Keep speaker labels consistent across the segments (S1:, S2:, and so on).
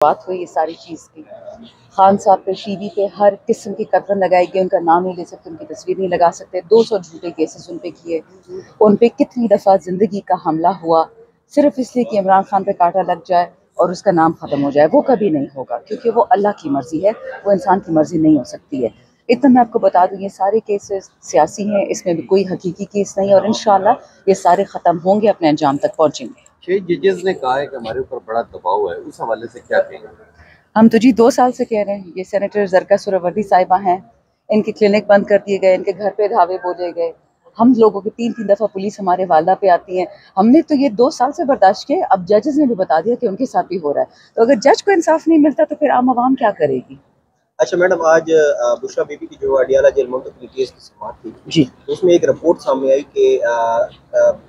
S1: बात हुई इस सारी चीज़ की। खान साहब पे टीवी पे हर किस्म की कतरन लगाई गई, उनका नाम नहीं ले सकते, उनकी तस्वीर नहीं लगा सकते। 200 झूठे केसेस उन पे किए। उन पे कितनी दफ़ा ज़िंदगी का हमला हुआ सिर्फ इसलिए कि इमरान खान पे कांटा लग जाए और उसका नाम ख़त्म हो जाए। वो कभी नहीं होगा क्योंकि वो अल्लाह की मर्ज़ी है, वो इंसान की मर्ज़ी नहीं हो सकती है। इतना मैं आपको बता दूँ, ये सारे केसेस सियासी हैं, इसमें भी कोई हकीकी केस नहीं है और इंशाल्लाह ये सारे ख़त्म होंगे, अपने अंजाम तक पहुँचेंगे।
S2: 6 जजेस ने कहा है कि हमारे ऊपर बड़ा दबाव है, उस हवाले से क्या कहेंगे?
S1: हम तो जी 2 साल से कह रहे हैं। ये सेनेटर ज़रका सुहरावर्दी साहिबा हैं, इनके क्लिनिक बंद कर दिए गए, इनके घर पे धावे बोले गए। हम लोगों की 3-3 दफ़ा पुलिस हमारे वालदा पे आती है। हमने तो ये 2 साल से बर्दाश्त किया, अब जजेस ने भी बता दिया कि उनके साथ भी हो रहा है। तो अगर जज को इंसाफ नहीं मिलता तो फिर आम आवाम क्या करेगी?
S3: अच्छा मैडम, आज बुशरा बीबी की जो अडियाला जेल मुंतकिल केस की समाअत थी
S1: जी,
S3: तो उसमें एक रिपोर्ट सामने आई कि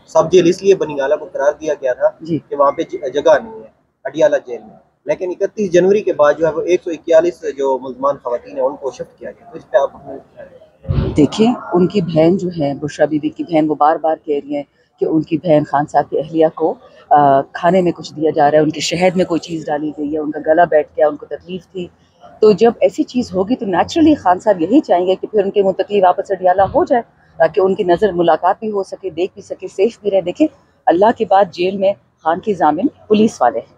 S3: सब जेल इसलिए बनियाला को करार दिया गया था कि वहाँ पे जगह नहीं है अडियाला जेल में, लेकिन 31 जनवरी के बाद जो है वो 141 जो मुल्ज़मान ख़वातीन है उनको शिफ्ट किया गया। तो इस पर आप
S1: देखिए, उनकी बहन जो है, बुशरा बीबी की बहन, वो बार-बार कह रही हैं कि उनकी बहन खान साहब की अहलिया को खाने में कुछ दिया जा रहा है, उनके शहद में कोई चीज़ डाली गई है, उनका गला बैठ गया, उनको तकलीफ़ थी। तो जब ऐसी चीज़ होगी तो नेचुरली खान साहब यही चाहेंगे कि फिर उनकी मुंतकली वापस अडियाला हो जाए, ताकि उनकी नज़र मुलाकात भी हो सके, देख भी सके, सेफ भी रहे। देखिए, अल्लाह के बाद जेल में खान की ज़ामिन पुलिस वाले हैं,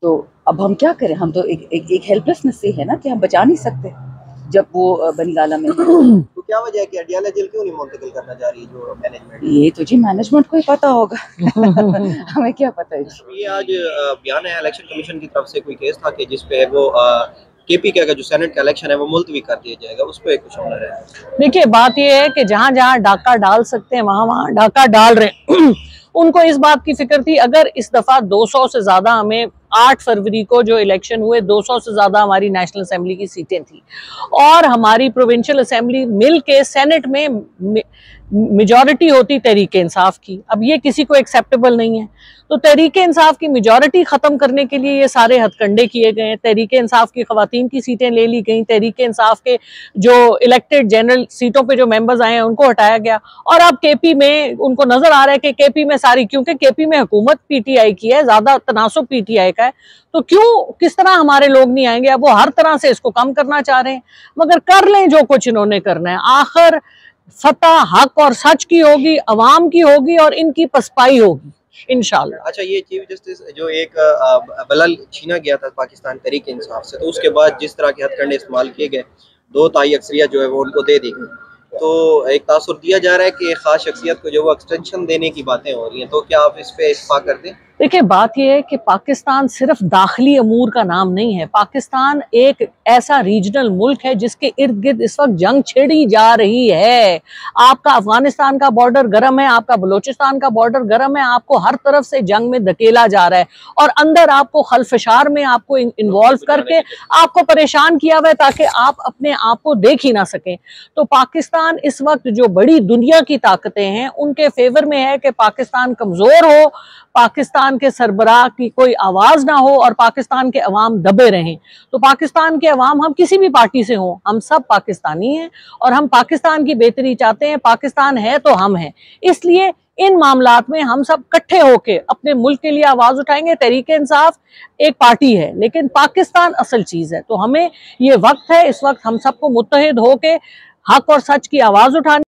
S1: तो अब हम क्या करें? हम तो एक हेल्पलेसनेस से है ना कि हम बचा नहीं सकते जब वो बनियाला में है।
S3: तो क्या वजह है कि अडियाला जेल क्यों नहीं मुंतकिल करना चाह रही जो मैनेजमेंट?
S1: ये तो जी मैनेजमेंट को ही पता होगा। हमें क्या पता है जी।
S3: ये आज बयान है इलेक्शन कमीशन की तरफ से, कोई केस था कि जिसपे वो केपी का जो सेनेट का इलेक्शन है वो मुलतवी कर दिया जाएगा, उस पर कुछ होना है?
S4: देखिए, बात यह है कि जहां जहां डाका डाल सकते हैं वहां वहां डाका डाल रहे हैं। उनको इस बात की फिक्र थी, अगर इस दफा 200 से ज्यादा हमें 8 फरवरी को जो इलेक्शन हुए 200 से ज्यादा हमारी नेशनल असेंबली की सीटें थी और हमारी प्रोविंशियल असेंबली मिल के सेनेट में मेजॉरिटी होती तहरीक इंसाफ की। अब ये किसी को एक्सेप्टेबल नहीं है, तो तहरीक इंसाफ की मेजॉरिटी खत्म करने के लिए ये सारे हथकंडे किए गए हैं। तहरीक इंसाफ की खवातीन की सीटें ले ली गई, तहरीक इंसाफ के जो इलेक्टेड जनरल सीटों पे जो मेंबर्स आए हैं उनको हटाया गया और अब केपी में उनको नजर आ रहा है कि केपी में सारी, क्योंकि केपी में हुकूमत पीटीआई की है, ज्यादा तनासुब पीटीआई का है, तो क्यों किस तरह हमारे लोग नहीं आएंगे? अब वो हर तरह से इसको कम करना चाह रहे हैं, मगर कर लें जो कुछ इन्होंने करना है, आखिर फतह हक और सच की होगी, अवाम की होगी और इनकी पसपाई होगी इंशाल्लाह।
S3: अच्छा, ये चीफ जस्टिस जो एक बलल छीना गया था पाकिस्तान तहरीक इंसाफ से, तो उसके बाद जिस तरह के हथकंडे इस्तेमाल किए गए, 2 ताई अक्सरियत जो है वो उनको दे दी गई, तो एक तासुर दिया जा रहा है कि एक खास शख्सियत को जो वो एक्सटेंशन देने की बातें हो रही हैं, तो क्या आप इस पे इत्तेफाक कर दें?
S4: देखिए, बात यह है कि पाकिस्तान सिर्फ दाखिली अमूर का नाम नहीं है। पाकिस्तान एक ऐसा रीजनल मुल्क है जिसके इर्द गिर्द इस वक्त जंग छिड़ी जा रही है। आपका अफगानिस्तान का बॉर्डर गर्म है, आपका बलोचिस्तान का बॉर्डर गर्म है, आपको हर तरफ से जंग में धकेला जा रहा है और अंदर आपको खलफशार में आपको इन्वॉल्व करके आपको परेशान किया हुआ है ताकि आप अपने आप को देख ही ना सकें। तो पाकिस्तान इस वक्त जो बड़ी दुनिया की ताकतें हैं उनके फेवर में है कि पाकिस्तान कमजोर हो, पाकिस्तान के सरबराह की कोई आवाज ना हो और पाकिस्तान के अवाम दबे रहें। तो पाकिस्तान के अवाम, हम किसी भी पार्टी से हों, हम सब पाकिस्तानी हैं और हम पाकिस्तान की बेहतरी चाहते हैं। पाकिस्तान है तो हम हैं, इसलिए इन मामलात में हम सब इकट्ठे होके अपने मुल्क के लिए आवाज उठाएंगे। तहरीक इंसाफ एक पार्टी है लेकिन पाकिस्तान असल चीज है, तो हमें ये वक्त है, इस वक्त हम सबको मुत्तहिद होके हक और सच की आवाज उठाने